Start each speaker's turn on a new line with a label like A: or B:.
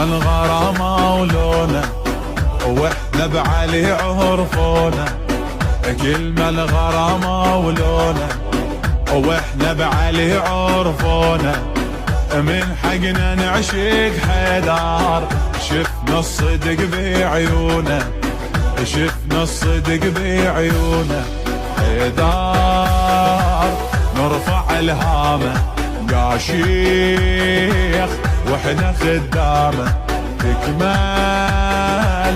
A: الغرامة ولونه واحنا بعلي عرفونا، كلمة الغرامة ولونه واحنا بعلي عرفونا، من حقنا نعشق حيدر شفنا الصدق بعيونه، شفنا الصدق بعيونه حيدر نرفع الهامه قاشيخ واحنا خدامه تكمل